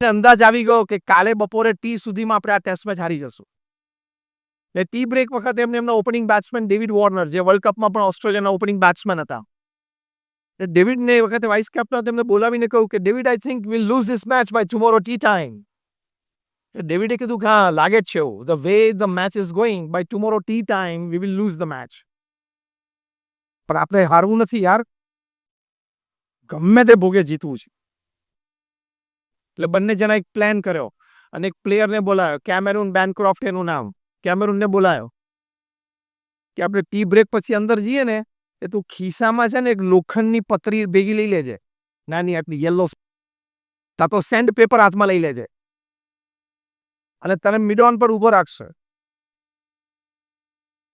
અંદાજ આવી ગયો કે કાલે બપોરે ટી સુધીમાં આપણે આ ટેસ્ટ મેચ હારી જશું. એટલે ટી બ્રેક વખતે એમના ઓપનિંગ બેટ્સમેન ડેવિડ વોર્નર, જે વર્લ્ડ કપમાં પણ ઓસ્ટ્રેલિયાના ઓપનિંગ બેટ્સમેન હતા, ડેવિડને એ વખતે વાઇસ કેપ્ટન તેમને બોલાવીને કહ્યું કે David, I think will lose this match by tomorrow tea time. ડેવિડે કીધું કે હા, લાગે જ છે એવું, the way the match is going, by tomorrow tea time we will lose the match. પણ આપણે હારવું નથી યાર, ગમે તે ભોગે જીતવું છે. એટલે બંને જણા એક પ્લાન કર્યો અને એક પ્લેયરને બોલાયો, કેમેરુન બેનક્રોફ્ટ એનું નામ. કેમેરુનને બોલાયો કે આપણે ટી બ્રેક પછી અંદર જઈએ ને, એ તું ખિસ્સામાં છે ને એક લોખંડની પતરી ભેગી લઈ લેજે, નાની આટલી યલો, તા તો સેન્ડ પેપર હાથમાં લઈ લેજે અને તને મિડ ઓન પર ઊભો રાખશે.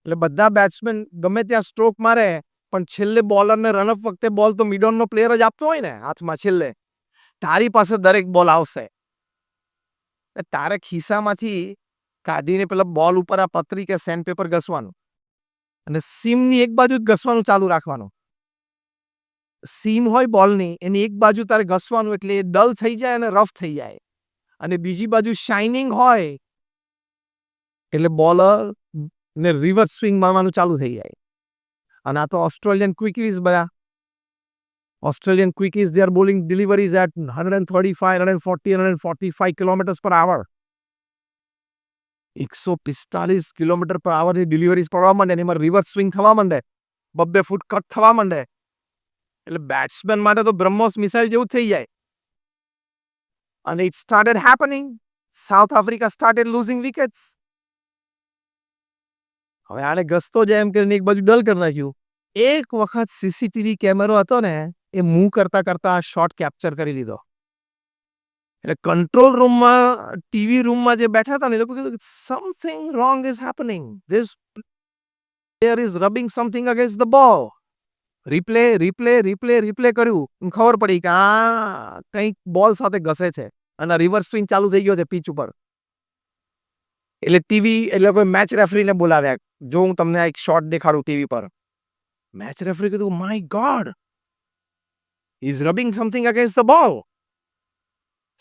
એટલે બધા બેટ્સમેન ગમે ત્યાં સ્ટ્રોક મારે, પણ છેલ્લે બોલરને રનઅપ વખતે બોલ તો મિડ ઓનનો પ્લેયર જ આપતો હોય ને હાથમાં છેલ્લે. તારી પાસે દરેક બોલ આવશે. તારે ખિસ્સામાંથી કાઢીને પેલા બોલ ઉપર આ પતરી કે સેન્ડ પેપર ઘસવાનું અને સીમની એક બાજુ ઘસવાનું ચાલુ રાખવાનું. સીમ હોય બોલની, એની એક બાજુ તારે ઘસવાનું એટલે એ ડલ થઈ જાય અને રફ થઈ જાય, અને બીજી બાજુ શાઇનિંગ હોય એટલે બોલર ને રિવર્સ સ્વિંગ મારવાનું ચાલુ થઈ જાય. અને આ તો ઓસ્ટ્રેલિયન ક્વિકીઝ બધા. Australian quickies, they are bowling deliveries at 135, 140, 145 kilometers per hour. 145 kilometre પર આવરની ડિલિવરીઝ પડવા માંડે અને એમાં રિવર્સ સ્વિંગ થવા માંડે, 2 ફૂટ કટ થવા માંડે, એટલે બેટ્સમેન માટે તો બ્રહ્મોસ મિસાઇલ જેવું થઈ જાય. અને it started happening. South Africa started losing wickets. હવે આને ઘસતો જાય એમ કરીને એક બાજુ ડલ કરી નાખ્યું. એક વખત સીસીટીવી કેમેરો હતો ને, એ મૂવ કરતા કરતા આ શોટ કેપ્ચર કરી લીધો. એટલે કંટ્રોલ રૂમમાં, ટીવી રૂમમાં જે બેઠા હતા ને, એ લોકો કીધું something wrong is happening, this player is rubbing something against the ball. Replay કર્યું, ખબર પડી કે આ કંઈક બોલ સાથે ઘસે છે અને રિવર્સ સ્વિંગ ચાલુ થઈ ગયો છે પીચ ઉપર. એટલે ટીવી, એટલે કોઈ મેચ રેફરીને બોલાવ્યા, જો હું તમને એક શોટ દેખાડું ટીવી પર. મેચ રેફરી કીધું, my god, is rubbing something against the ball,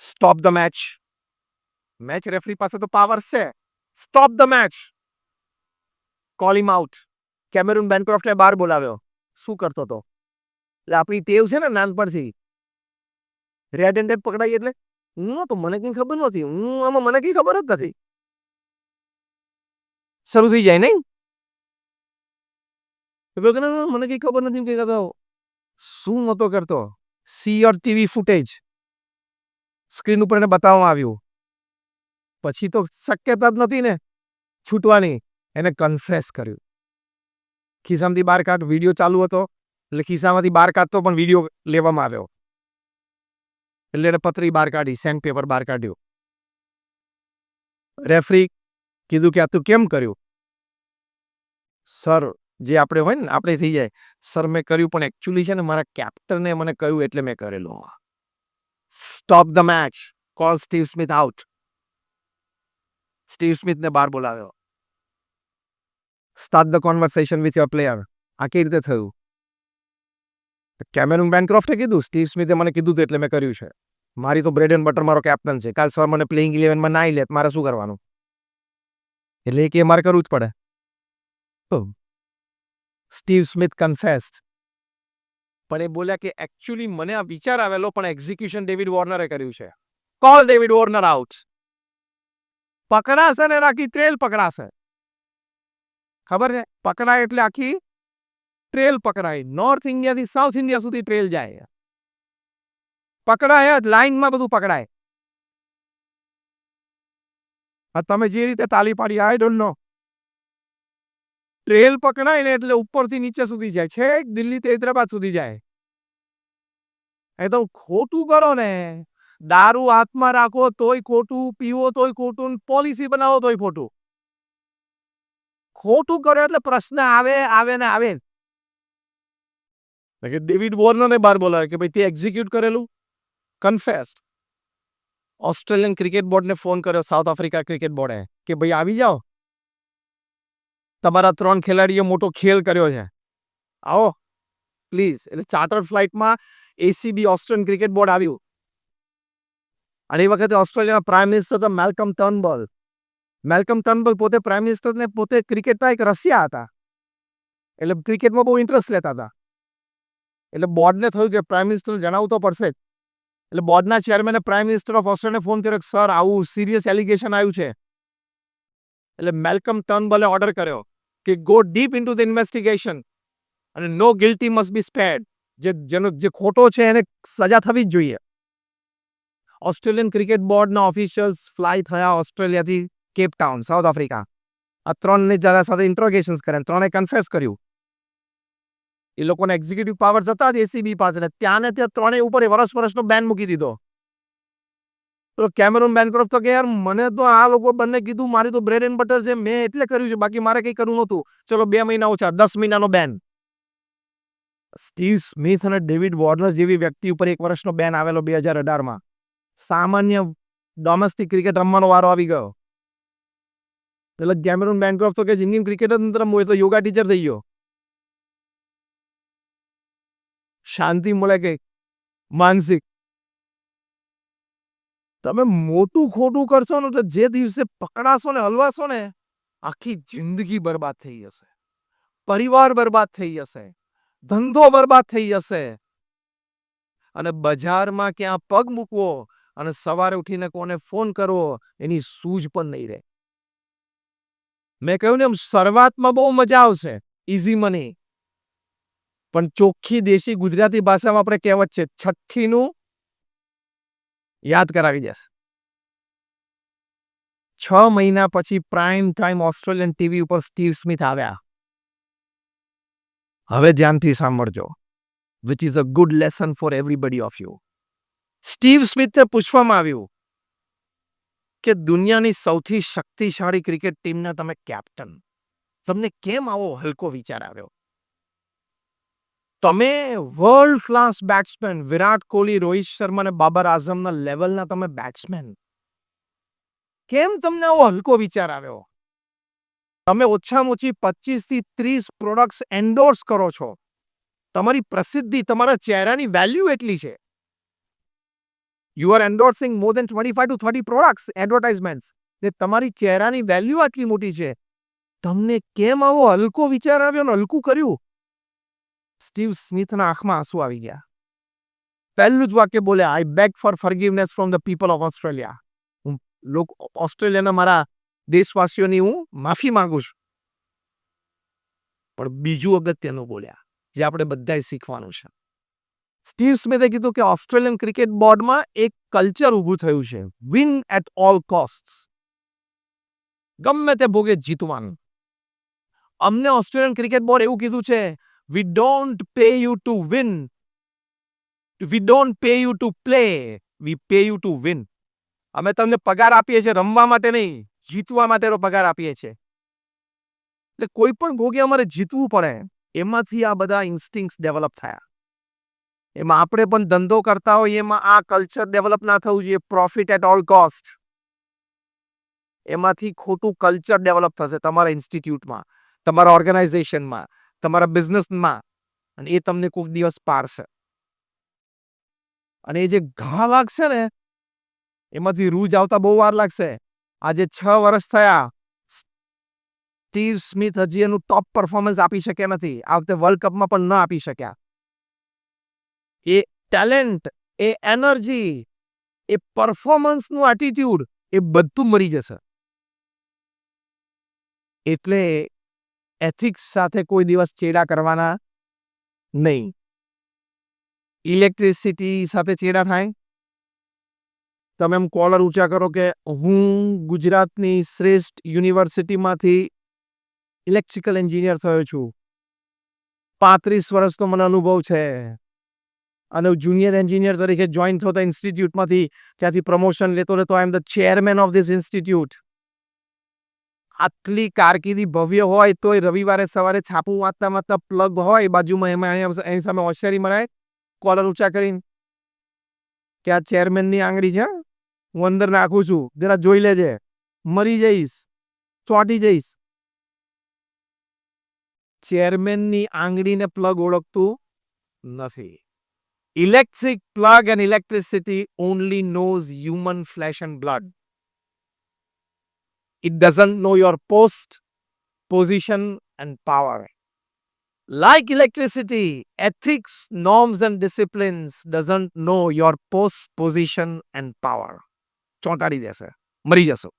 stop the match. Match referee પાસે તો પાવર છે, stop the match, call him out. Cameron બેનક્રોફ્ટે બહાર બોલાવ્યો. શું કરતો હતો? એટલે આપણી ટેવ છે ને નાનપણથી, રેડ હેન્ડેડ પકડાઈ એટલે તો મને કઈ ખબર નથી, આમાં મને કઈ ખબર જ નથી, શરૂ થઈ જાય નહીં. મને કઈ ખબર નથી કઈ કરતો. શું નતો કરતો? C your TV footage screen ઉપર એને બતાવવામાં આવ્યું. પછી તો શક્યતા જ નથી ને છૂટવાની. એને કન્ફેસ કર્યું. ખિસ્સામાંથી બહાર કાઢ, વિડીયો ચાલુ હતો એટલે ખિસ્સામાંથી બહાર કાઢતો પણ વિડીયો લેવામાં આવ્યો. એટલે એને પતરી બહાર કાઢી, સેન્ડ પેપર બહાર કાઢ્યું. રેફરી કીધું કે આ તું કેમ કર્યું? સર, જે આપણે હોય ને, આપણે થઈ જાય, સર મેં કર્યું પણ એકચ્યુઅલી છે ને મારા કેપ્ટને મને કહ્યું એટલે મેં કરેલું. Stop the match, call Steve Smith out. Steve સ્મિથને બહાર બોલાવ્યો. Start the conversation with your player. આ કેવી રીતે થયું? કેમેરુન બેનક્રોફ્ટે કીધું, સ્ટીવ સ્મિથે મને કીધું હતું એટલે મેં કર્યું છે. મારી તો બ્રેડ એન્ડ બટર મારો કેપ્ટન છે. કાલ સવાર મને પ્લેઇંગ 11માં ના લે મારે શું કરવાનું? એટલે કે મારે કરવું જ પડે. Steve Smith confessed. પણ એ બોલ્યા કે એકચ્યુઅલી મને આ વિચાર આવેલો, પણ એક્ઝિક્યુશન ડેવિડ વોર્નરે કર્યું છે. Call David Warner out. પકડાશે ને આખી ટ્રેલ પકડાશે. ખબર છે? પકડાય એટલે આખી ટ્રેલ પકડાય. નોર્થ ઇન્ડિયાથી સાઉથ ઇન્ડિયા સુધી ટ્રેલ જાય. પકડાય જ, લાઈનમાં બધું પકડાય. તમે જે રીતે તાલી પાડી, આઈ ડોન્ટ નો. ટ્રેલ પકડાય ને એટલે ઉપરથી નીચે સુધી જાય, છેક દિલ્હી થી હૈદરાબાદ સુધી જાય. એ તો ખોટું કરો ને, દારૂ હાથમાં રાખો તોય ખોટું, પીવો તોય ખોટું, પોલિસી બનાવો તોય ખોટું. ખોટું કરો એટલે પ્રશ્ન આવે ને આવે. ડેવિડ વોર્નરને બહાર બોલાવે કે ભાઈ તે એક્ઝિક્યુટ કરેલું, કન્ફેસ્ડ. ઓસ્ટ્રેલિયન ક્રિકેટ બોર્ડને ફોન કર્યો, સાઉથ આફ્રિકા ક્રિકેટ બોર્ડે, કે ભાઈ આવી જાઓ, તમારા 3 ખેલાડીઓ મોટો ખેલ કર્યો છે, આવો પ્લીઝ. એટલે ચાર્ટર્ડ ફ્લાઇટમાં એસીબી ઓસ્ટ્રેલિયન ક્રિકેટ બોર્ડ આવ્યું. અને એ વખતે ઓસ્ટ્રેલિયાના પ્રાઇમ મિનિસ્ટર હતા મેલ્કમ ટર્નબલ. મેલ્કમ ટર્નબલ પોતે પ્રાઇમ મિનિસ્ટર ને પોતે ક્રિકેટના એક રસિયા હતા, એટલે ક્રિકેટમાં બહુ ઇન્ટરેસ્ટ લેતા હતા. એટલે બોર્ડને થયું કે પ્રાઇમ મિનિસ્ટરને જણાવવું તો પડશે જ. એટલે બોર્ડના ચેરમેને પ્રાઇમ મિનિસ્ટર ઓફ ઓસ્ટ્રેલિયાને ફોન કર્યો, સર આવું સિરિયસ એલિગેશન આવ્યું છે. એટલે મેલ્કમ ટર્નબલે ઓર્ડર કર્યો કે go deep into the investigation અને નો ગિલ્ટી મસ્ટ બી સ્પેર્ડ. જે ખોટો છે એને સજા થવી જ જોઈએ. ઓસ્ટ્રેલિયન ક્રિકેટ બોર્ડના ઓફિશિયલ્સ ફ્લાય થયા ઓસ્ટ્રેલિયાથી કેપ ટાઉન, સાઉથ આફ્રિકા. આ ત્રણની જરા સાથે ઇન્ટ્રોગેશન્સ કર્યા, ત્રણે કન્ફેસ કર્યું. એ લોકોને એક્ઝિક્યુટિવ પાવર્સ હતા જ એસીબી પાસે, ત્યાં ને ત્યાં ત્રણેય ઉપર વર્ષનો બેન મૂકી દીધો. તો કેમેરોન બેનક્રોફ્ટ તો કે યાર મને તો આ લોકો બંને કીધું મારી તો બ્રેડ એન્ડ બટર છે, મેં એટલે કર્યું છે, બાકી મારે કંઈ કરવું નહોતું. ચલો 2 મહિના ઓછા, 10 મહિનાનો બેન. સ્ટીવ સ્મિથ અને ડેવિડ વોર્નર જેવી વ્યક્તિ ઉપર 1 વર્ષનો બેન આવેલો 2018માં. સામાન્ય ડોમેસ્ટિક ક્રિકેટ રમવાનો વારો આવી ગયો. એટલે કેમેરોન બેનક્રોફ્ટ તો કે જિંદગી ક્રિકેટ જ નથી રમવું, એ તો યોગા ટીચર થઈ ગયો. શાંતિ મળે કે માનસિક. તમે મોટું ખોટું કરશો ને તો જે દિવસે પકડાશો ને હલવાશો ને આખી જિંદગી બરબાદ થઈ જશે, પરિવાર બરબાદ થઈ જશે, ધંધો બરબાદ થઈ જશે, અને બજારમાં ક્યાં પગ મૂકવો અને સવારે ઉઠીને કોને ફોન કરવો એની સૂઝ પણ નહીં રહે. મેં કહ્યું ને એમ શરૂઆતમાં બહુ મજા આવશે, ઇઝી મની, પણ ચોખ્ખી દેશી ગુજરાતી ભાષામાં આપણે કહેવત છે, છઠ્ઠીનું યાદ કરાવી દેશે. 6 મહિના પછી પ્રાઇમ ટાઈમ ઓસ્ટ્રેલિયન ટીવી ઉપર સ્ટીવ સ્મિથ આવ્યા. હવે ધ્યાનથી સાંભળજો, which is a good lesson for everybody of you. Steve સ્મિથને પૂછવામાં આવ્યું કે દુનિયાની સૌથી શક્તિશાળી ક્રિકેટ ટીમના તમે કેપ્ટન, તમને કેમ આવો હલકો વિચાર આવ્યો? તમે world class batsman Virat Kohli, Rohit Sharma અને બાબર આઝમના લેવલના તમે બેટ્સમેન, કેમ તમને આવો હલકો વિચાર આવ્યો? તમે ઓછામાં ઓછી 25 થી 30 પ્રોડક્ટ્સ એન્ડોર્સ કરો છો. તમારી પ્રસિદ્ધિ, તમારા ચહેરાની વેલ્યુ એટલી છે. You are endorsing more than 25 to 30 products advertisements. ને તમારી ચહેરાની વેલ્યુ આટલી મોટી છે, તમને કેમ આવો હલકો વિચાર આવ્યો ને હલકું કર્યું? સ્ટીવ સ્મિથના આંખમાં આંસુ આવી ગયા. પહેલું જ વાક્ય બોલ્યા, I beg for forgiveness from the people of Australia. હું ઓસ્ટ્રેલિયાના મારા દેશવાસીઓની હું માફી માંગુ છું. પણ બીજું અગત્યનું બોલ્યા, જે આપણે બધાએ શીખવાનું છે. સ્ટીવ સ્મિથે કીધું કે ઓસ્ટ્રેલિયન ક્રિકેટ બોર્ડમાં એક કલ્ચર ઊભું થયું છે, વિન એટ ઓલ કોસ્ટ. ગમે તે ભોગે જીતવાનું. અમને ઓસ્ટ્રેલિયન ક્રિકેટ બોર્ડ એવું કીધું છે, we don't pay you to win, we don't pay you to play, we pay you to win. અમે તમને પગાર આપીએ છીએ રમવા માટે નહીં, જીતવા માટેનો પગાર આપીએ છીએ. એટલે કોઈ પણ ભોગે અમારે જીતવું પડે. એમાંથી આ બધા ઇન્સ્ટિંક્ટ્સ ડેવલપ થયા. એમાં આપણે પણ ધંધો કરતા હોય એમાં આ કલ્ચર ડેવલપ ના થવું જોઈએ, પ્રોફિટ એટ ઓલ કોસ્ટ. એમાંથી ખોટું કલ્ચર ડેવલપ થશે તમારા ઇન્સ્ટિટ્યૂટમાં, તમારા ઓર્ગેનાઇઝેશનમાં, તમારા બિઝનેસમાં, અને એ તમને કોઈક દિવસ પારશે. અને એ જે ઘા લાગશે ને એમાંથી રૂજ આવતા બહુ વાર લાગશે. આજે 6 વર્ષ થયા, સ્ટીવ સ્મિથ હજી એનું ટોપ પરફોર્મન્સ આપી શક્યા નથી. આ વખતે વર્લ્ડ કપમાં પણ ન આપી શક્યા. એ ટેલેન્ટ, એ એનર્જી, એ પરફોર્મન્સનું એટીટ્યુડ, એ બધું મરી જશે. એટલે એથિક્સ સાથે કોઈ દિવસ ચેડા કરવાના નહીં. ઇલેક્ટ્રિસિટી સાથે ચેડા થાય, તમે એમ કોલર ઊંચા કરો કે હું ગુજરાતની શ્રેષ્ઠ યુનિવર્સિટીમાંથી ઇલેક્ટ્રિકલ એન્જિનિયર થયો છું, 35 વર્ષનો મને અનુભવ છે, અને જુનિયર એન્જિનિયર તરીકે જોઈન થતા ઇન્સ્ટિટ્યૂટમાંથી ત્યાંથી પ્રમોશન લેતો I am the chairman of this institute. આટલી કારકિર્દી ભવ્ય હોય તોય રવિવારે સવારે છાપું વાંચતા પ્લગ હોય બાજુમાં, એમાં એની સામે હોશિયારી મરાય કોલર ઊંચા કરીને કે આ ચેરમેનની આંગળી છે, હું અંદર નાખું છું, જરા જોઈ લેજે, મરી જઈશ, ચોંટી જઈશ. ચેરમેનની આંગળીને પ્લગ ઓળખતું નથી. Electric plug and electricity only knows human flesh and blood. It doesn't know your post, position, and power. Like electricity, ethics, norms, and disciplines doesn't know your post, position, and power. ચોંટાડી દેશે, મરી જશો.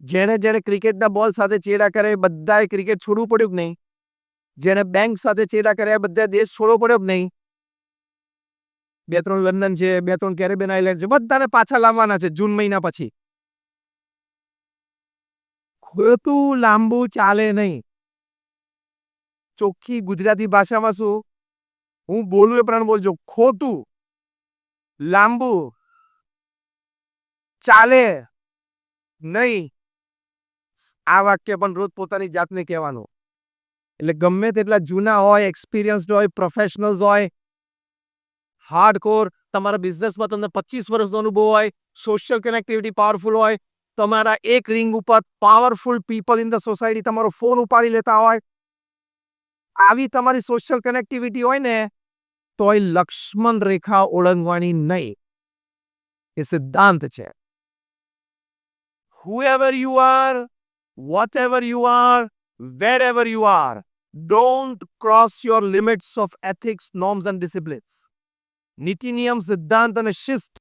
જેને જેને ક્રિકેટના બોલ સાથે ચેડા કરે બધાએ ક્રિકેટ છોડવું પડ્યું કે નહીં? જેને બેંક સાથે ચેડા કર્યા બધા દેશ છોડવો પડ્યો કે નહીં? 2-3 લંડન છે, 2-3 કેરેબિયન આઇલેન્ડ છે, બધાને પાછા લાવવાના છે જૂન મહિના પછી. ખોટું લાંબુ ચાલે નહીં. ચોખ્ખી ગુજરાતી ભાષામાં શું? હું બોલું એ પ્રમાણે બોલજો. ખોટું લાંબુ ચાલે નહીં. આ વાક્ય પણ રોજ પોતાની જાતને કહેવાનું. એટલે ગમે તેટલા જૂના હોય, એક્સપિરિયન્સ્ડ હોય, પ્રોફેશનલ્સ હોય, હાર્ડકોર તમારા બિઝનેસમાં તમને 25 વર્ષનો અનુભવ હોય, સોશિયલ કનેક્ટિવિટી પાવરફુલ હોય, તમારા એક રિંગ ઉપર powerful people in the society તમારો ફોન ઉપાડી લેતા હોય, આવી તમારી સોશિયલ કનેક્ટિવિટી હોય ને તોય લક્ષ્મણ રેખા ઓળંગવાની નહીં. એ સિદ્ધાંત છે. Whoever you are, whatever you are, wherever you are, don't cross your limits of ethics, norms and disciplines. નીતિ નિયમ સિદ્ધાંત અને શિસ્ત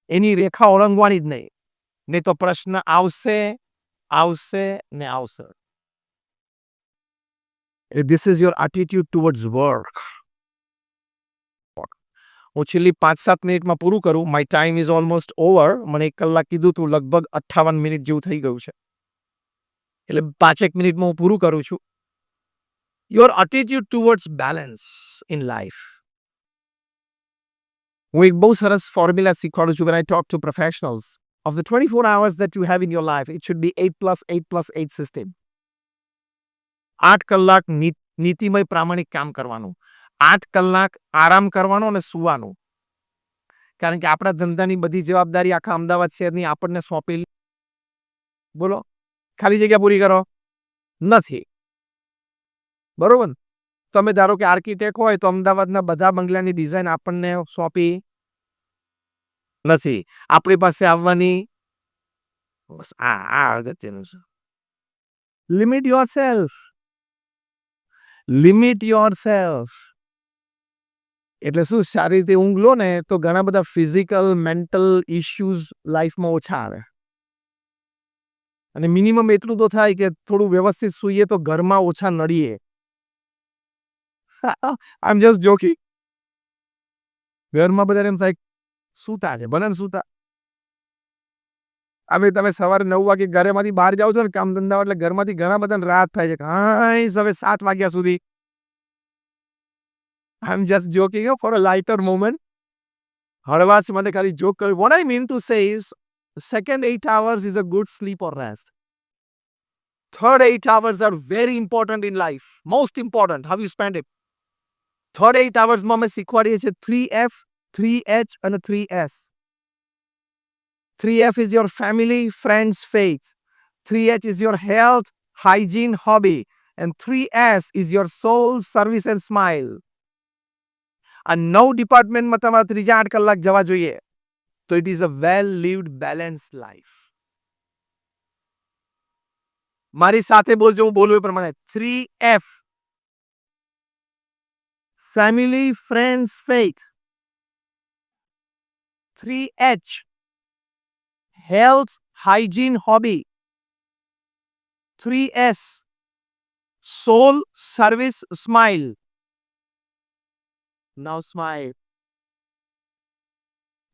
એની રેખા ઓળંગવાની જ નહીં. નહીં તો પ્રશ્ન આવશે આવશે ને આવશે. This is your attitude towards work. હું છેલ્લી 5-7 મિનિટમાં પૂરું કરું. My time is almost over. મને 1 કલાક કીધું તું, લગભગ 58 મિનિટ જેવું થઈ ગયું છે. એટલે 5-1 મિનિટમાં હું પૂરું કરું છું. Your attitude towards balance in life. હું એક બહુ સરસ ફોર્મ્યુલા શીખવાડું છું when I talk to professionals. Of the 24 hours that you have in your life, it should be 8+8+8 system. 8 કલાક નીતિમય પ્રામાણિક કામ કરવાનું, 8 કલાક આરામ કરવાનો અને સૂવાનું. કારણ કે આપણા ધંધાની બધી જવાબદારી આખા અમદાવાદ શહેરની આપણને સોંપેલી. બોલો, ખાલી જગ્યા પૂરી કરો નથી. બરોબર? તમે ધારો કે આર્કિટેક્ટ હોય તો અમદાવાદના બધા બંગલાની ડિઝાઇન આપણને સોંપી નથી. આપણી પાસે આવવાની. બસ આ અગત્યનું છે. Limit yourself. લિમિટ યોરસેલ્ફ એટલે શું? સારી રીતે ઊંઘ લો ને તો ઘણા બધા ફિઝિકલ મેન્ટલ ઇશ્યુઝ લાઈફમાં ઓછા આવે. અને મિનિમમ એટલું તો થાય કે થોડું વ્યવસ્થિત સૂઈએ તો ઘરમાં ઓછા નડીએ. આઈ એમ જસ્ટ જોકિંગ. ઘરમાં બધા એમ થાય સૂતા છે, ભલે સૂતા. હવે તમે સવારે 9 વાગે ઘરેમાંથી બહાર જાઓ છો ને કામ ધંધા, એટલે ઘરમાંથી ઘણા બધાને રાત થાય છે કે હા હવે 7 વાગ્યા સુધી. I am just joking for a lighter moment. હળવાશ માટે ખાલી જોક કર્યું. What I mean to say is second 8 hours is a good sleep or rest. Third 8 hours are very important in life. Most important. How you spend it. Third 8 hours માં અમે શીખવાડીએ છીએ 3F, 3H અને 3S. 3F is your family, friends, faith. 3H is your health, hygiene, hobby. And 3S is your soul, service and smile. આ 9 ડિપાર્ટમેન્ટમાં તમારા ત્રીજા 8 કલાક જવા જોઈએ. So it is a well-lived, balanced life. મારી સાથે બોલજો, હું બોલું એ પ્રમાણે. 3F. Family, friends, faith. 3H. Health, hygiene, hobby. 3S. Soul, service, smile. Now smile.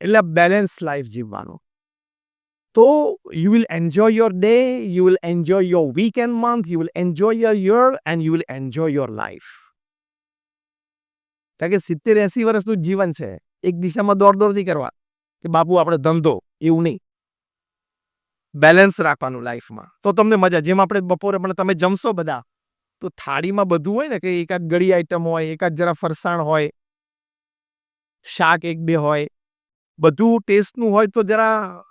એટલે બેલેન્સ લાઈફ જીવવાનું. તો you will enjoy your day, you will enjoy your weekend month, you will enjoy your year and you will enjoy your life. કારણ કે 70-80 વર્ષનું જીવન છે. એક દિશામાં દોડ નહીં કરવા કે બાપુ આપણે ધંધો, એવું નહીં. બેલેન્સ રાખવાનું લાઈફમાં તો તમને મજા. જેમ આપણે બપોરે પણ તમે જમશો બધા તો થાળીમાં બધું હોય ને કે એકાદ ગળી આઈટમ હોય, એકાદ જરા ફરસાણ હોય, શાક 1-2 હોય, બધું ટેસ્ટનું હોય તો જરા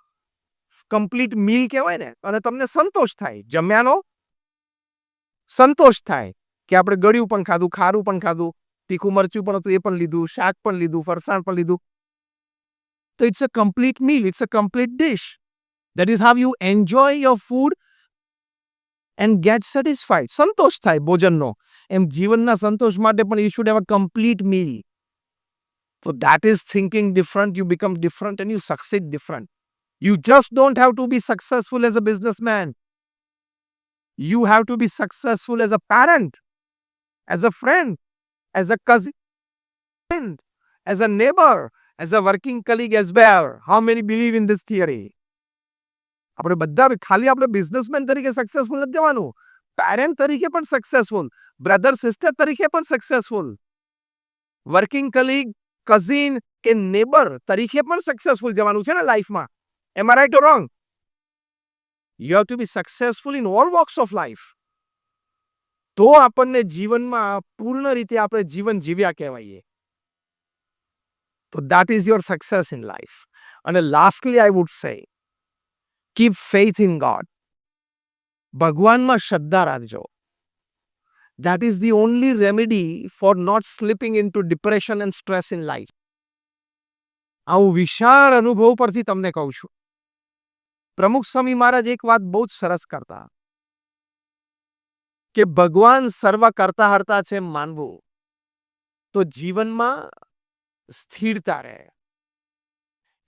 કમ્પ્લીટ મીલ કહેવાય ને. અને તમને સંતોષ થાય, જમ્યાનો સંતોષ થાય કે આપણે ગળ્યું પણ ખાધું, ખારું પણ ખાધું, તીખું મરચું પણ હતું, એ પણ લીધું, શાક પણ લીધું, ફરસાણ પણ લીધું. તો it's a complete meal, it's a complete dish. That is how you enjoy your food and get satisfied. સંતોષ થાય ભોજનનો. એમ જીવનના સંતોષ માટે પણ you should have a complete meal. So that is thinking different, you become different and you succeed different. You just don't have to be successful as a businessman. You have to be successful as a parent, as a friend, as a cousin, as a neighbor, as a working colleague as well. How many believe in this theory? આપણે બધા ખાલી આપણે businessman તરીકે successful નથી જવાનું, parent તરીકે પણ successful, brother sister તરીકે પણ સક્સેસફુલ, વર્કિંગ કલીગ, કઝિન કે નેબર તરીકે પણ સક્સેસફુલ જવાનું છે ને લાઈફમાં. Am I right or wrong? You have to be successful in all walks of life. તો આપણને જીવનમાં પૂર્ણ રીતે આપણે જીવન જીવ્યા કહેવાઈએ. તો that is your success in life. And lastly, I would say, keep faith in God. ભગવાનમાં શ્રદ્ધા રાખજો. That is the only remedy for not slipping into depression and stress in life. આવું વિશાળ અનુભવ પરથી તમને કહું છું. પ્રમુખ સ્વામી મહારાજ એક વાત બહુ જ સરસ કરતા કે ભગવાન સર્વ કરતા હરતા છે માનવું તો જીવનમાં સ્થિરતા રહે.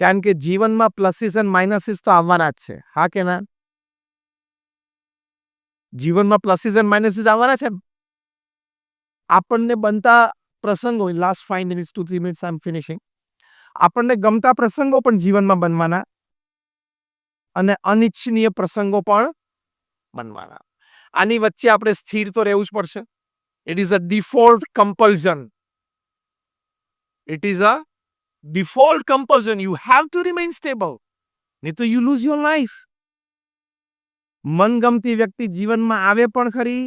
કારણ કે જીવનમાં પ્લસીસ એન્ડ માઇનસીસ તો આવવાના જ છે. હા કે ના? જીવનમાં પ્લસીસ એન્ડ માઇનસીસ આવવાના છે. આપણને બનતા પ્રસંગો, લાસ્ટ 5 minutes 2-3 minutes આઈ એમ ફિનિશિંગ, આપણને ગમતા પ્રસંગો પણ જીવનમાં બનવાના અને અનિચ્છનીય પ્રસંગો પણ બનવાના. આની વચ્ચે આપણે સ્થિર તો રહેવું જ પડશે. It is a default compulsion. It is a default compulsion. You have to remain stable. નહીં તો you lose your life. મનગમતી વ્યક્તિ જીવનમાં આવે પણ ખરી,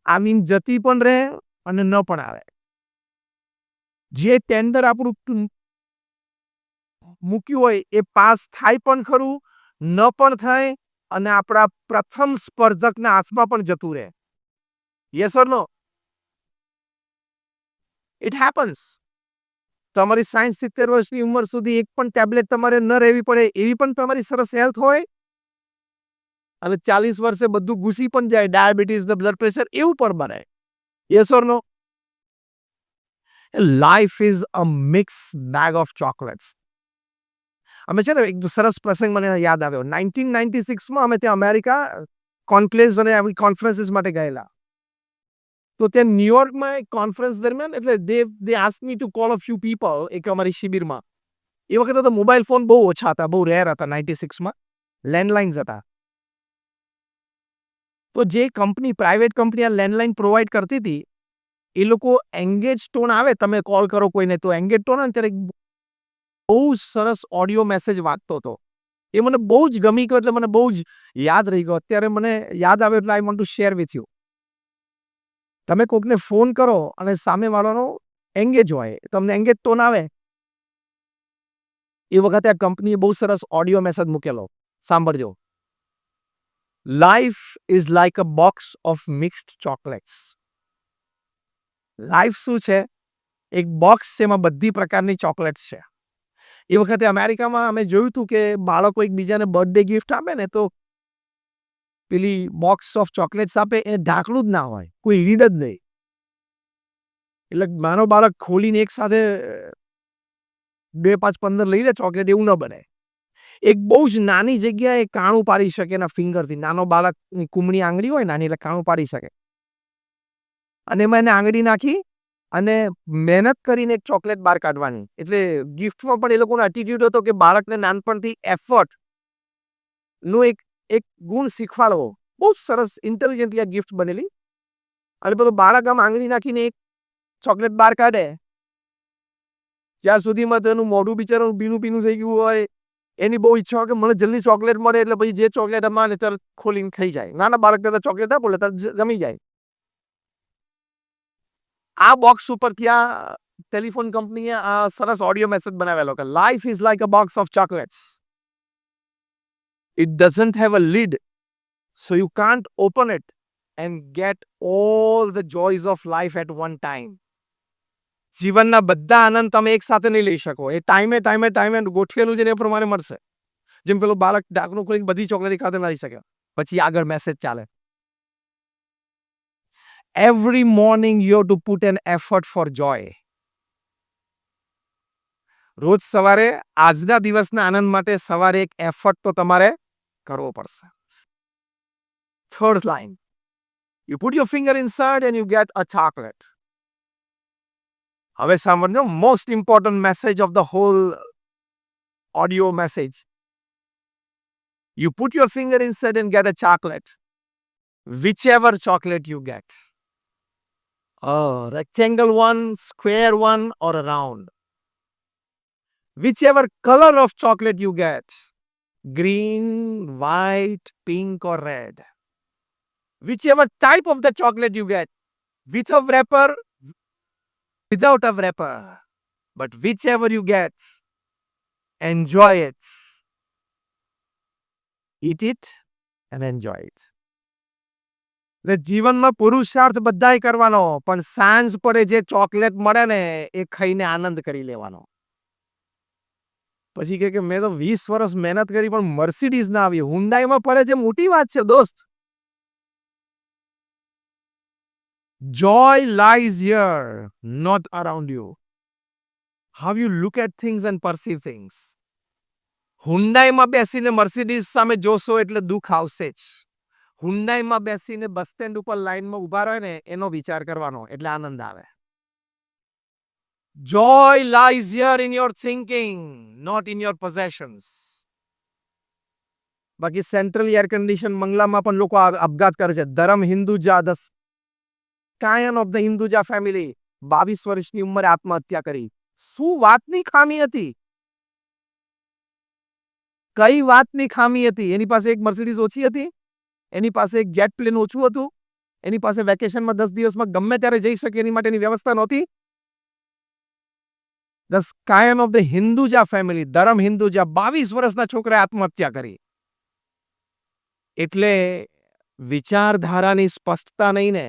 આવીને જતી પણ રહે અને ન પણ આવે. જે ટેન્ડર આપણું મૂક્યું હોય એ પાસ થાય પણ ખરું, ન પણ થાય અને આપણા પ્રથમ સ્પર્ધકના હાથમાં પણ જતું રહે. Yes or no? It happens. તમારી 60-70 વર્ષની ઉંમર સુધી એક પણ ટેબ્લેટ તમારે ન રહેવી પડે એવી પણ તમારી સરસ હેલ્થ હોય અને 40 વર્ષે બધું ઘૂસી પણ જાય, ડાયાબિટીસ, બ્લડ પ્રેશર એવું પણ બને. Yes or no? Life is a mix bag of chocolates. અમે છે ને એક સરસ પ્રસંગ મને યાદ આવ્યો. 1996માં અમે ત્યાં અમેરિકા કોન્ક્લેવ્સ અને આવી કોન્ફરન્સીસ માટે ગયેલા. તો ત્યાં ન્યુયોર્કમાં એક કોન્ફરન્સ દરમિયાન એટલે they ask me to call a few people એક અમારી શિબિરમાં. એ વખતે તો મોબાઈલ ફોન બહુ ઓછા હતા, બહુ રેર હતા. 96માં લેન્ડલાઇન્સ હતા. તો જે કંપની, પ્રાઇવેટ કંપની આ લેન્ડલાઇન પ્રોવાઈડ કરતી હતી, એ લોકો એંગેજ ટોન આવે, તમે કોલ કરો કોઈને તો એંગેજ ટોન આવે ત્યારે બહુ સરસ ઓડિયો મેસેજ વાગતો હતો. એ મને બહુ જ ગમી ગયો, એટલે મને બહુ જ યાદ રહી ગયો. અત્યારે મને યાદ આવે એટલે I want to share with you. તમે કોકને ફોન કરો અને સામેવાળાનો એંગેજ હોય, તમને એંગેજ ટોન આવે. એ વખતે આ કંપનીએ બહુ સરસ ઓડિયો મેસેજ મૂકેલો. સાંભળજો. Life is like a box of mixed chocolates. Life શું છે? એક બોક્સ છે, એમાં બધી પ્રકારની ચોકલેટ્સ છે. એ વખતે અમેરિકામાં અમે જોયું હતું કે બાળકો એકબીજાને બર્થડે ગિફ્ટ આપે ને તો પેલી બોક્સ ઓફ ચોકલેટ્સ આપે એ ઢાંકણું જ ના હોય, કોઈ રીડ જ નહીં. એટલે મારો બાળક ખોલીને એક સાથે 2, 5, 15 લઈ લે ચોકલેટ, એવું ન બને. એક બહુ જ નાની જગ્યાએ કાણું પાડી શકે એના ફિંગરથી. નાનો બાળકની કુમળી આંગળી હોય નાની, એટલે કાણું પાડી શકે. અને એમાં એને આંગળી નાખી અને મહેનત કરીને એક ચોકલેટ બહાર કાઢવાની. એટલે ગિફ્ટમાં પણ એ લોકોનો એટીટ્યુડ હતો કે બાળકને નાનપણથી એફર્ટનો એક ગુણ શીખવાડવો. બહુ સરસ ઇન્ટેલિજન્ટલી આ ગિફ્ટ બનેલી. અને પેલું બાળક આમ આંગળી નાખીને એક ચોકલેટ બહાર કાઢે ત્યાં સુધીમાં તેનું મોઢું બિચારાનું ભીનું ભીનું થઈ ગયું હોય. એની બહુ ઈચ્છા હોય કે મને જલ્દી ચોકલેટ મળે, એટલે પછી જે ચોકલેટ અમારે તરત ખોલીને ખાઈ જાય. નાના બાળકને ચોકલેટ આપો એટલે તરત જમી જાય. આ બોક્સ ઉપર ત્યાં ટેલિફોન કંપનીએ આ સરસ ઓડિયો મેસેજ બનાવેલો કે life is like a box of chocolates. It doesn't have a lid, so you can't open it and get all the joys of life at one time. જીવનના બધા આનંદ તમે એક સાથે નહીં લઈ શકો. એ ટાઈમે ગોઠવેલું છે ને એ પ્રમાણે મળશે. જેમ પેલું બાળક ઢાંકણું ખોલીને બધી ચોકલેટ ખાતે લઈ શકે. પછી આગળ મેસેજ ચાલે. Every morning you have to put an effort for joy. રોજ સવારે આજના દિવસના આનંદ માટે સવારે એક એફર્ટ તો તમારે કરવો પડશે. Third line. You put your finger inside and you get a chocolate. હવે સાંભળજો, most important message of the whole audio message. You put your finger inside and get a chocolate. Whichever chocolate you get. A rectangle one, square one, or a round. Whichever color of chocolate you get. Green, white, pink, or red. Whichever type of the chocolate you get. With a wrapper, without a wrapper. But whichever you get, enjoy it. Eat it and enjoy it. એટલે જીવનમાં પુરુષાર્થ બધાય કરવાનો, પણ સાંજ પડે જે chocolate મળે ને એ ખાઈને આનંદ કરી લેવાનો. પછી કે મેં તો 20 વર્ષ મહેનત કરી પણ મર્સિડીઝ ના આવી, હુન્ડાઈમાં પડે છે, મોટી વાત છે દોસ્ત. Joy lies here, not around you. How you look at things and perceive things. હુન્ડાઈમાં બેસીને મર્સિડીઝ સામે જોશો એટલે દુઃખ આવશે જ. હુન્ડાઈમાં બેસીને બસ સ્ટેન્ડ ઉપર લાઈનમાં ઉભા રહે ને એનો વિચાર કરવાનો એટલે આનંદ આવે. Joy lies here in your thinking, not in your possessions. બાકી સેન્ટ્રલ એર કન્ડિશન બંગલામાં પણ લોકો આપઘાત કરે છે. Dharam Hinduja, the scion of the Hinduja family 22 વર્ષની ઉંમરે આત્મહત્યા કરી. શું વાતની ખામી હતી? કઈ વાતની ખામી હતી? એની પાસે એક મર્સિડીઝ ઓછી હતી? એની પાસે એક જેટ પ્લેન ઓછું હતું? એની પાસે વેકેશનમાં 10 દિવસમાં ગમે ત્યારે જઈ શકે એની માટેની વ્યવસ્થા નહોતી? The scion of the Hinduja family, Dharam Hinduja, 22 વર્ષના છોકરાએ આત્મહત્યા કરી. એટલે વિચારધારાની સ્પષ્ટતા નહીં ને.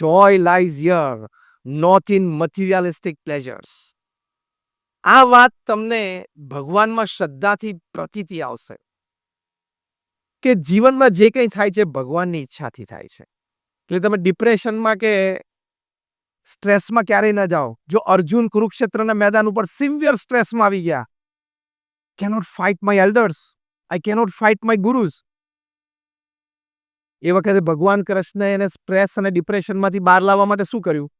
Joy lies here, not in materialistic pleasures. આ વાત તમને ભગવાનમાં શ્રદ્ધાથી પ્રતીતિ આવશે કે જીવનમાં જે કંઈ થાય છે ભગવાનની ઈચ્છાથી થાય છે. એટલે તમે ડિપ્રેશનમાં કે સ્ટ્રેસમાં ક્યારેય ન જાઓ. જો અર્જુન કુરુક્ષેત્રના મેદાન ઉપર સિવિયર સ્ટ્રેસમાં આવી ગયા, cannot fight my elders, I cannot fight my gurus. એ વખતે ભગવાન કૃષ્ણએ એને સ્ટ્રેસ અને ડિપ્રેશનમાંથી બહાર લાવવા માટે શું કર્યું?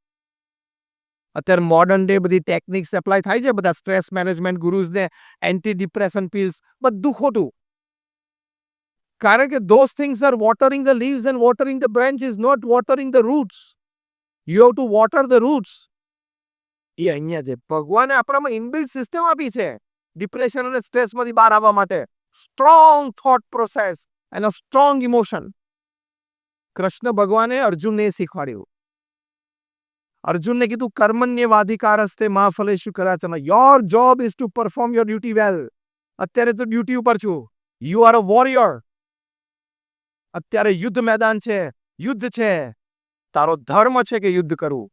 અત્યારે મોડર્ન ડે બધી ટેકનિક્સ એપ્લાય થાય છે, બધા સ્ટ્રેસ મેનેજમેન્ટ ગુરુઝને એન્ટી ડિપ્રેશન પિલ્સ, બધું ખોટું. કારણ કે those things are watering the leaves and watering the branches, not watering the roots. You have to water the roots. એ અહીંયા છે. ભગવાને આપણામાં ઇનબિલ્ટ સિસ્ટમ આપી છે ડિપ્રેશન અને સ્ટ્રેસમાંથી બહાર આવવા માટે. Strong thought process and a strong emotion. Krishna ભગવાને અર્જુનને શીખવાડ્યું. અર્જુનને કીધું કર્મણ્યવાધિકારસ્તે મા ફલેષુ કદાચન. Your job is to perform your duty well. અત્યારે તો ડ્યુટી ઉપર છું. You are a warrior. અત્યારે યુદ્ધ મેદાન છે, યુદ્ધ છે. તારો ધર્મ છે કે યુદ્ધ કરવું.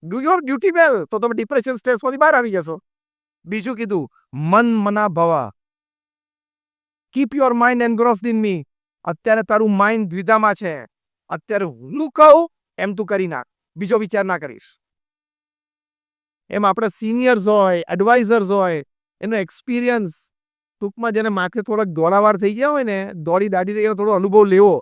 ડુ યોર ડ્યુટી વેલ, તો તમે ડિપ્રેશન સ્ટ્રેસમાંથી બહાર આવી જશો. બીજું કીધું મન મના ભવ. Keep your mind engrossed in me. અત્યારે તારું માઇન્ડ દ્વિધામાં છે. અત્યારે હું કહું એમ તું કરી નાખ, બીજો વિચાર ના કરીશ. એમ આપણે સિનિયર્સ હોય, એડવાઇઝર્સ હોય, એનો એક્સપિરિયન્સ ટૂંકમાં જેને માથે થોડાક દોડાવાર થઈ ગયા હોય ને, દોડી દાઢી થઈ ગયા, થોડો અનુભવ લેવો.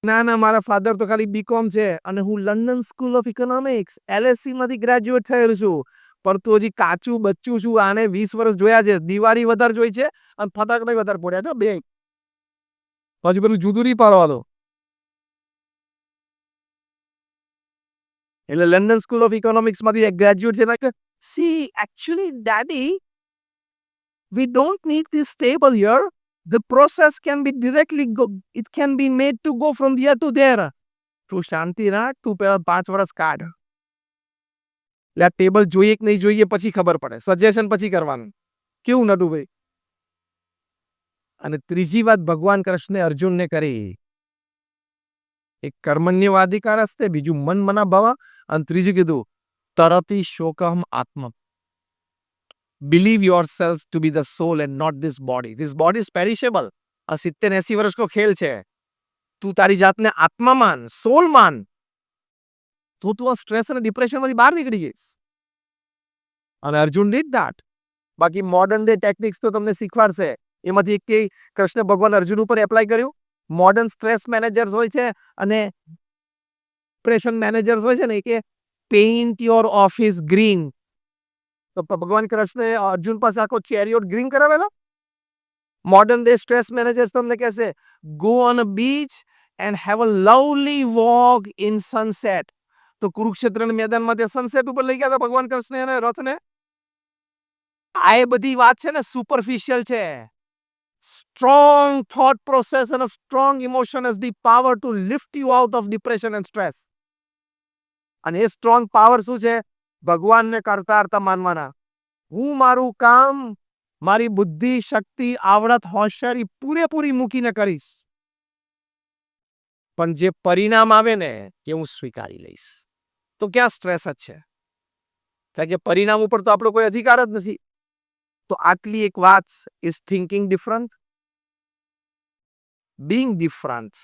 ના મારા ફાધર તો ખાલી બીકોમ છે અને હું London school of economics LSE માંથી ગ્રેજ્યુએટ થયેલું છું, પણ તું હજી કાચું બચ્ચું છું. આને 20 વર્ષ જોયા છે. દિવાળી વધારે જોઈ છે અને ફટાકડા વધારે પડ્યા છે બે. પછી પેલું જુદું નહીં પાડવાનો. એટલે લંડન સ્કૂલ ઓફ ઇકોનોમિક્સ માંથી એક ગ્રેજ્યુએટ છે. C actually daddy, we don't need this table here. The process can be directly it can be made to go from here to there. તું શાંતિ રાખ, તું પેલા 5 વર્ષ કાઢ. એટલે આ ટેબલ જોઈએ કે નહીં જોઈએ પછી ખબર પડે. સજેશન પછી કરવાનું. કેવું નટુભાઈ? અને ત્રીજી વાત ભગવાન કૃષ્ણે અર્જુનને કરી. એક કર્મણ્યવાધિકાર હસ્તે, બીજું મન મના ભવ, અને ત્રીજું કીધું તરતિ શોકહમ આત્મ. Believe yourself to be the soul and not this body. This body is perishable. આ 70-80 વર્ષનો ખેલ છે. તું તારી જાતને આત્મા માન, સોલ માન, તો તું આ સ્ટ્રેસ અને ડિપ્રેશનમાંથી બહાર નીકળી જઈશ. અને અર્જુન ડીડ ધેટ. બાકી મોડર્ન ડે ટેકનિક્સ તો તમને શીખવાડશે. એમાંથી એક કૃષ્ણ ભગવાન અર્જુન ઉપર એપ્લાય કર્યું. મોડર્ન સ્ટ્રેસ મેનેજર્સ હોય છે અને ડિપ્રેશન મેનેજર્સ હોય છે ને, કે પેઇન્ટ યોર ઓફિસ ગ્રીન. તો ભગવાન કૃષ્ણે અર્જુન પાસે આખો ચેરિયોટ ગ્રીન કરાવેલો. મોડર્ન ડે સ્ટ્રેસ મેનેજર્સ તમને કહેશે go on a beach and have a lovely walk in sunset. તો કુરુક્ષેત્રના મેદાનમાં તે સનસેટ ઉપર લઈ ગયા હતા ભગવાન કૃષ્ણ અને રથને. આ એ બધી વાત છે ને સુપરફિશિયલ છે. સ્ટ્રોંગ થોટ પ્રોસેસ અને strong emotion is the power to lift you out of depression and stress. અને એ સ્ટ્રોંગ પાવર શું છે? ભગવાનને કરતા હરતા માનવાના. હું મારું કામ મારી બુદ્ધિ, શક્તિ, આવડત, હોશિયારી પૂરેપૂરી મૂકીને કરીશ. પણ જે પરિણામ આવે ને એ હું સ્વીકારી લઈશ. તો ક્યાં સ્ટ્રેસ જ છે? કારણ કે પરિણામ ઉપર તો આપણો કોઈ અધિકાર જ નથી. તો આટલી એક વાત is thinking different, being different,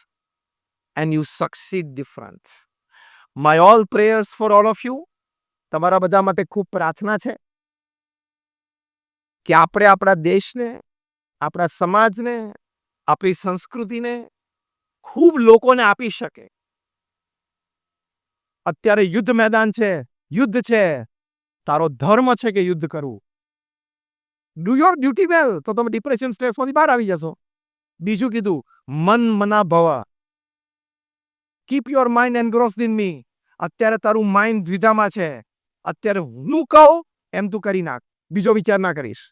and you succeed different. My all prayers for all of you. તમારા બધા માટે ખૂબ પ્રાર્થના છે કે આપણે આપણા દેશને, આપણા સમાજને, આપણી સંસ્કૃતિને ખૂબ લોકોને આપી શકે. અત્યારે યુદ્ધ મેદાન છે, યુદ્ધ છે. તારો ધર્મ છે કે યુદ્ધ કરવું. ડુ યોર ડ્યુટી વેલ, તો તમે ડિપ્રેશન સ્ટ્રેસમાંથી બહાર આવી જશો. બીજું કીધું મન મના ભવ. Keep your mind engrossed in me. અત્યારે તારું માઇન્ડ દ્વિધામાં છે. અત્યારે હું કહું એમ તું કરી નાખ, બીજો વિચાર ના કરીશ.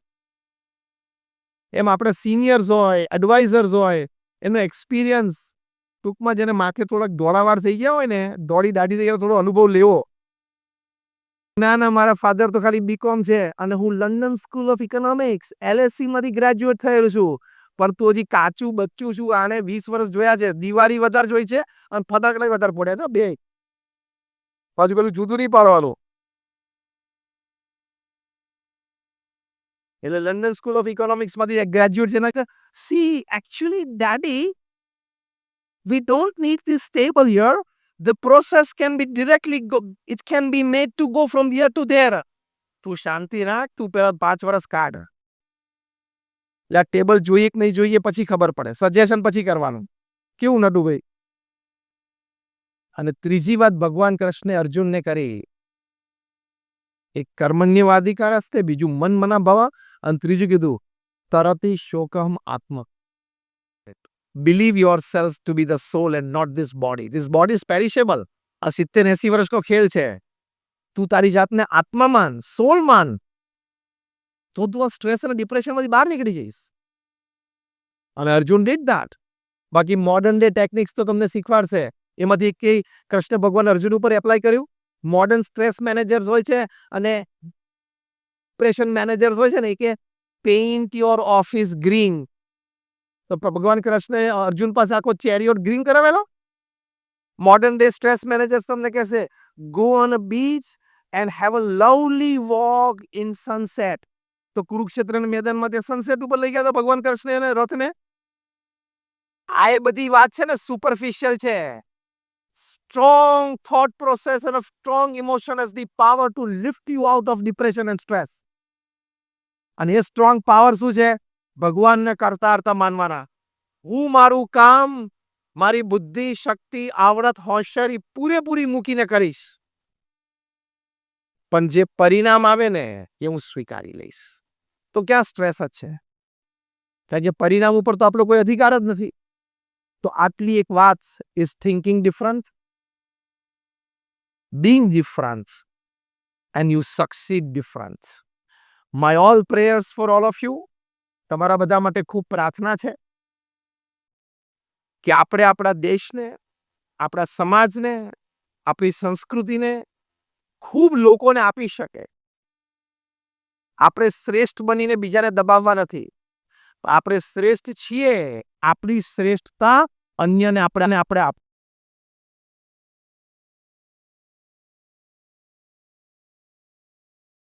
એમ આપણે સિનિયર્સ હોય, એડવાઇઝર્સ હોય, એનો એક્સપિરિયન્સ ટૂંકમાં જેને માથે થોડાક દોડાવાર થઈ ગયા હોય ને, દોડી દાઢી થઈ ગયા, થોડો અનુભવ લેવો. ના મારા ફાધર તો ખાલી બીકોમ છે અને હું London school of economics LSE માંથી ગ્રેજ્યુએટ થયેલો છું. પણ તું હજી કાચું બચ્ચું છું. આને 20 વર્ષ જોયા છે. દિવાળી વધારે જોઈ છે અને ફટાકડા વધારે પડ્યા છે બે. પાછું પેલું જુદું નહીં પાડવાનું. એટલે લંડન સ્કૂલ ઓફ ઇકોનોમિક્સ માંથી ગ્રેજ્યુએટ છે. C actually daddy, we don't need this table here. The process can be directly it can be made to go from here to there. તું શાંતિ રાખ, તું પેલા 5 વર્ષ કાઢ. એટલે આ ટેબલ જોઈએ કે નહીં જોઈએ પછી ખબર પડે. સજેશન પછી કરવાનું. કેવું નટુભાઈ? અને ત્રીજી વાત ભગવાન કૃષ્ણે અર્જુનને કરી. એક કર્મણ્યવાધિકાર હસ્તે, બીજું મન મના ભવ, અને ત્રીજું કીધું તરતિ શોકહમ આત્મ. Believe yourself to be the soul and not this body. This body is perishable. આ 70-80 વર્ષનો ખેલ છે. તું તારી જાતને આત્મા માન, સોલ માન, તો તું આ સ્ટ્રેસ અને ડિપ્રેશનમાંથી બહાર નીકળી જઈશ. અને અર્જુન ડીડ ધેટ. બાકી મોડર્ન ડે ટેકનિક્સ તો તમને શીખવાડશે. એમાંથી એક કૃષ્ણ ભગવાન અર્જુન ઉપર એપ્લાય કર્યું. મોડર્ન સ્ટ્રેસ મેનેજર્સ હોય છે અને ડિપ્રેશન મેનેજર્સ હોય છે ને, કે પેઇન્ટ યોર ઓફિસ ગ્રીન. તો ભગવાન કૃષ્ણે અર્જુન પાસે આખો ચેરિયોટ ગ્રીન કરાવેલો. મોડર્ન ડે સ્ટ્રેસ મેનેજર્સ તમને કહેશે go on a beach and have a lovely walk in sunset. તો કુરુક્ષેત્રના મેદાનમાં તે સનસેટ ઉપર લઈ ગયા હતા ભગવાન કૃષ્ણ અને રથને. આ એ બધી વાત છે ને સુપરફિશિયલ છે. સ્ટ્રોંગ થોટ પ્રોસેસ અને strong emotion is the power to lift you out of depression and stress. અને એ સ્ટ્રોંગ પાવર શું છે? ભગવાનને કરતા હરતા માનવાના. હું મારું કામ મારી બુદ્ધિ, શક્તિ, આવડત, હોશિયારી પૂરેપૂરી મૂકીને કરીશ. પણ જે પરિણામ આવે ને એ હું સ્વીકારી લઈશ. તો ક્યાં સ્ટ્રેસ જ છે? કારણ કે પરિણામ ઉપર તો આપણો કોઈ અધિકાર જ નથી. તો આટલી એક વાત is thinking different, being different, and you succeed different. My all prayers for all of you. તમારા બધા માટે ખૂબ પ્રાર્થના છે કે આપણે આપણા દેશને, આપણા સમાજને, આપણી સંસ્કૃતિને ખૂબ લોકોને આપી શકે. આપણે શ્રેષ્ઠ બનીને બીજાને દબાવવા નથી. આપણે શ્રેષ્ઠ છીએ. આપણી શ્રેષ્ઠતા અન્યને આપણે